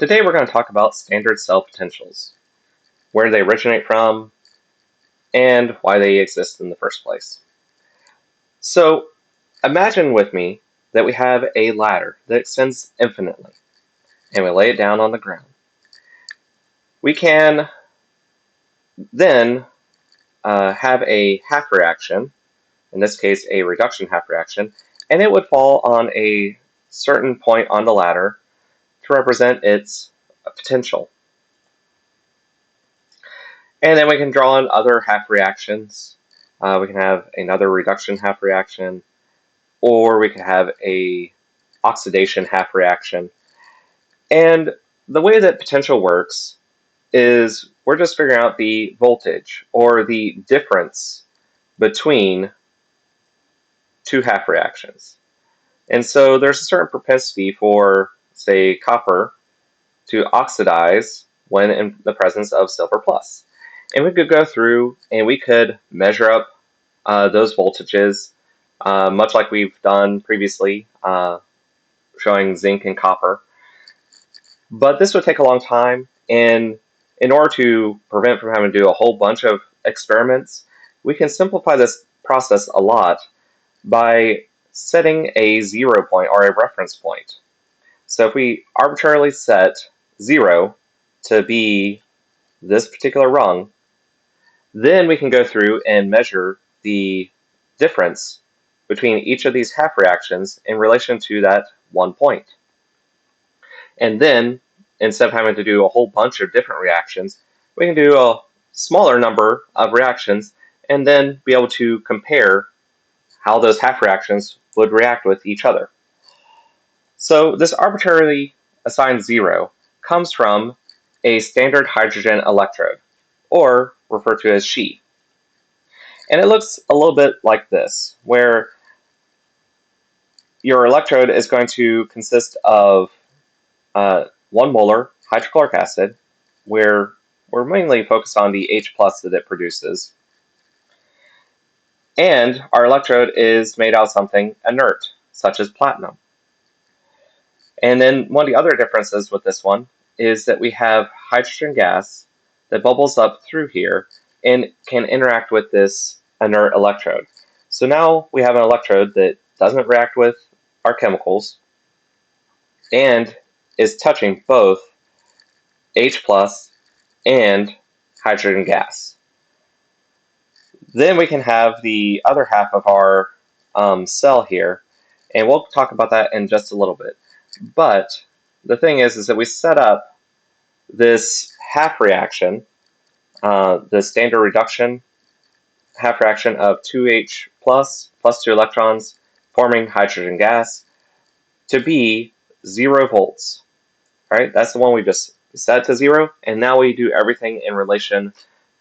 Today we're going to talk about standard cell potentials, where they originate from, and why they exist in the first place. So imagine with me that we have a ladder that extends infinitely, and we lay it down on the ground. We can then have a half reaction, in this case a reduction half reaction, and it would fall on a certain point on the ladder to represent its potential. And then we can draw in other half reactions. We can have another reduction half reaction, or we can have a oxidation half reaction. And the way that potential works is we're just figuring out the voltage or the difference between two half reactions. And so there's a certain propensity for, say, copper to oxidize when in the presence of silver plus. And we could go through and we could measure up those voltages, much like we've done previously, showing zinc and copper. But this would take a long time, and in order to prevent from having to do a whole bunch of experiments, we can simplify this process a lot by setting a 0 point or a reference point. So if we arbitrarily set 0 to be this particular rung, then we can go through and measure the difference between each of these half reactions in relation to that 1 point. And then, instead of having to do a whole bunch of different reactions, we can do a smaller number of reactions and then be able to compare how those half reactions would react with each other. So this arbitrarily assigned 0 comes from a standard hydrogen electrode, or referred to as She. And it looks a little bit like this, where your electrode is going to consist of 1 molar hydrochloric acid, where we're mainly focused on the H plus that it produces. And our electrode is made out of something inert, such as platinum. And then one of the other differences with this one is that we have hydrogen gas that bubbles up through here and can interact with this inert electrode. So now we have an electrode that doesn't react with our chemicals and is touching both H plus and hydrogen gas. Then we can have the other half of our cell here, and we'll talk about that in just a little bit. But the thing is that we set up this half reaction, the standard reduction half reaction of 2H plus 2 electrons forming hydrogen gas to be 0 volts. Right? That's the one we just set to 0, and now we do everything in relation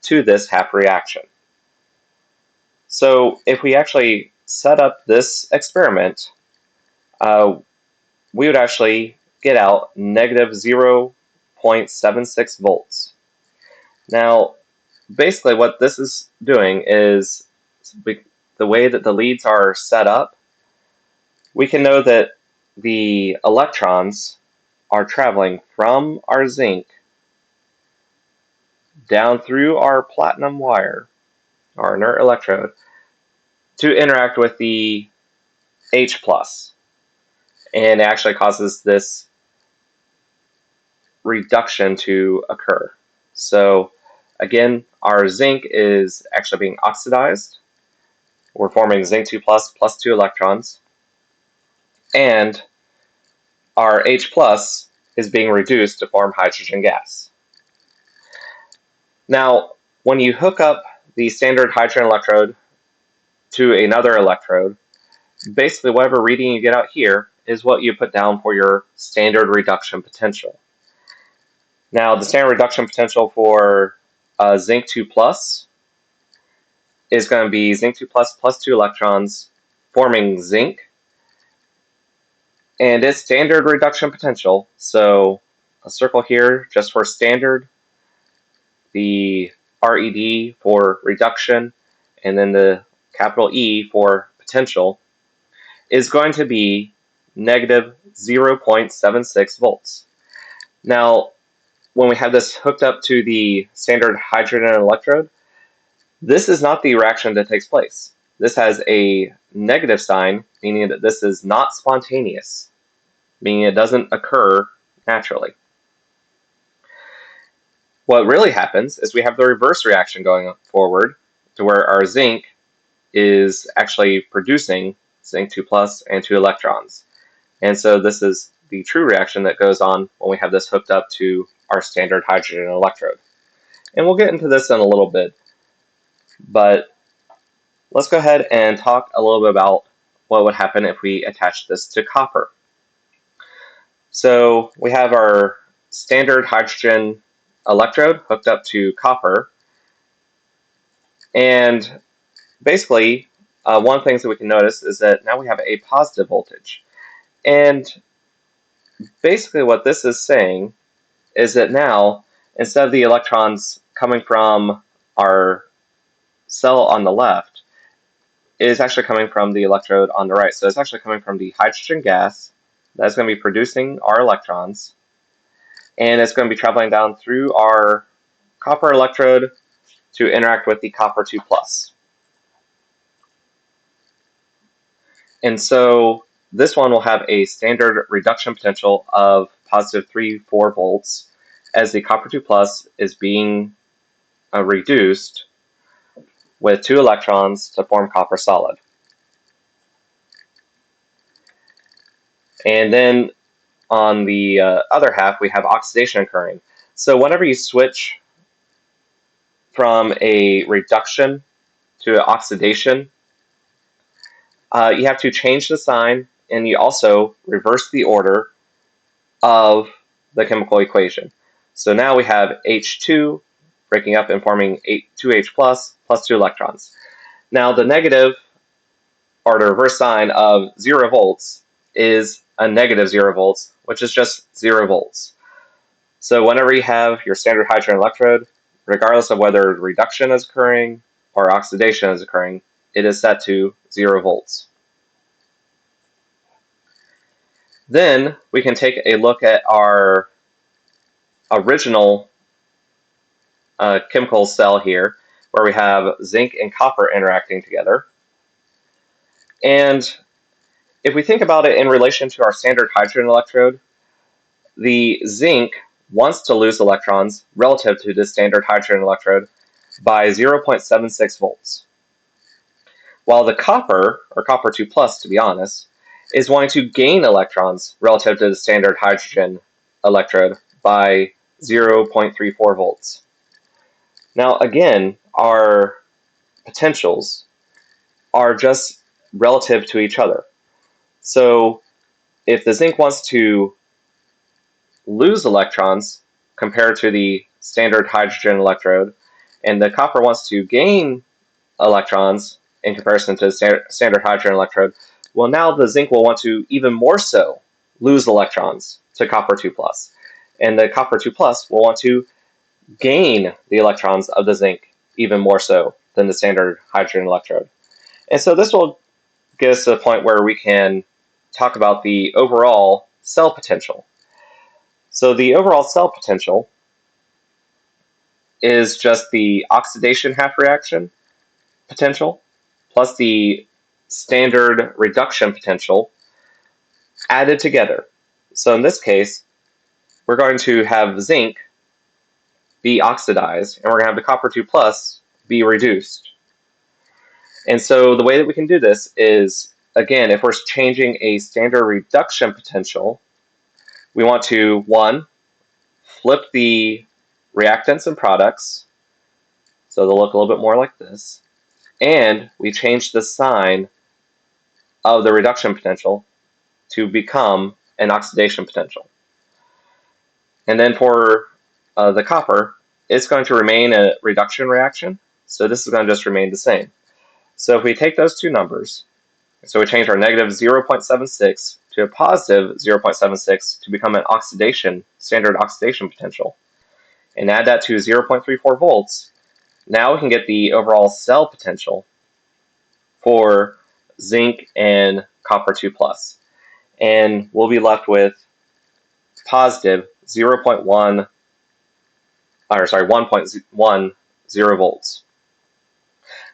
to this half reaction. So if we actually set up this experiment, we would actually get out negative 0.76 volts. Now, basically what this is doing is, the way that the leads are set up, we can know that the electrons are traveling from our zinc down through our platinum wire, our inert electrode, to interact with the H plus. And it actually causes this reduction to occur. So again, our zinc is actually being oxidized. We're forming zinc 2 plus 2 electrons. And our H plus is being reduced to form hydrogen gas. Now, when you hook up the standard hydrogen electrode to another electrode, basically whatever reading you get out here is what you put down for your standard reduction potential. Now, the standard reduction potential for zinc 2 plus is going to be zinc 2 plus 2 electrons forming zinc, and its standard reduction potential, so a circle here just for standard, the RED for reduction, and then the capital E for potential, is going to be negative 0.76 volts. Now, when we have this hooked up to the standard hydrogen electrode, this is not the reaction that takes place. This has a negative sign, meaning that this is not spontaneous, meaning it doesn't occur naturally. What really happens is we have the reverse reaction going forward, to where our zinc is actually producing zinc 2 plus and 2 electrons. And so this is the true reaction that goes on when we have this hooked up to our standard hydrogen electrode. And we'll get into this in a little bit, but let's go ahead and talk a little bit about what would happen if we attach this to copper. So we have our standard hydrogen electrode hooked up to copper, and basically one of the things that we can notice is that now we have a positive voltage. And basically what this is saying is that now, instead of the electrons coming from our cell on the left, it is actually coming from the electrode on the right. So it's actually coming from the hydrogen gas that's going to be producing our electrons, and it's going to be traveling down through our copper electrode to interact with the copper 2 plus. And so this one will have a standard reduction potential of positive 3-4 volts as the copper 2 plus is being reduced with 2 electrons to form copper solid. And then on the other half, we have oxidation occurring. So whenever you switch from a reduction to oxidation, you have to change the sign, and you also reverse the order of the chemical equation. So now we have H2 breaking up and forming 2H plus 2 electrons. Now the negative, or the reverse sign of 0 volts, is a negative 0 volts, which is just 0 volts. So whenever you have your standard hydrogen electrode, regardless of whether reduction is occurring or oxidation is occurring, it is set to 0 volts. Then we can take a look at our original chemical cell here, where we have zinc and copper interacting together. And if we think about it in relation to our standard hydrogen electrode, the zinc wants to lose electrons relative to the standard hydrogen electrode by 0.76 volts. While the copper, or copper 2 plus to be honest, is wanting to gain electrons relative to the standard hydrogen electrode by 0.34 volts. Now again, our potentials are just relative to each other. So if the zinc wants to lose electrons compared to the standard hydrogen electrode, and the copper wants to gain electrons in comparison to the standard hydrogen electrode, well, now the zinc will want to even more so lose electrons to copper 2 plus, and the copper 2 plus will want to gain the electrons of the zinc even more so than the standard hydrogen electrode. And so this will get us to the point where we can talk about the overall cell potential. So the overall cell potential is just the oxidation half reaction potential plus the standard reduction potential added together. So in this case, we're going to have zinc be oxidized, and we're going to have the copper 2 plus be reduced. And so the way that we can do this is, again, if we're changing a standard reduction potential, we want to, one, flip the reactants and products so they'll look a little bit more like this, and we change the sign of the reduction potential to become an oxidation potential. And then for the copper, it's going to remain a reduction reaction, so this is going to just remain the same. So if we take those two numbers, so we change our negative 0.76 to a positive 0.76 to become an standard oxidation potential, and add that to 0.34 volts, now we can get the overall cell potential for zinc and copper 2 plus. And we'll be left with positive 1.10 volts.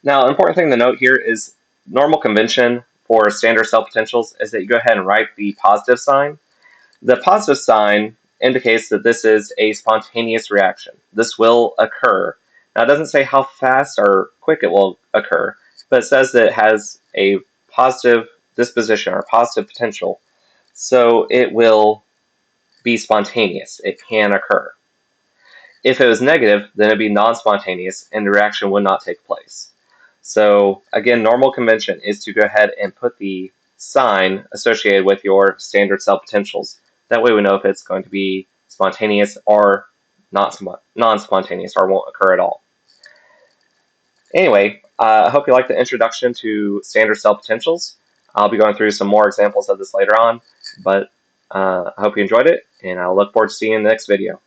Now, an important thing to note here is normal convention for standard cell potentials is that you go ahead and write the positive sign. The positive sign indicates that this is a spontaneous reaction. This will occur. Now, it doesn't say how fast or quick it will occur, but it says that it has a positive disposition or positive potential, so it will be spontaneous. It can occur. If it was negative, then it'd be non-spontaneous and the reaction would not take place. So again, normal convention is to go ahead and put the sign associated with your standard cell potentials. That way we know if it's going to be spontaneous or non-spontaneous or won't occur at all. Anyway, I hope you liked the introduction to standard cell potentials. I'll be going through some more examples of this later on, but I hope you enjoyed it, and I'll look forward to seeing you in the next video.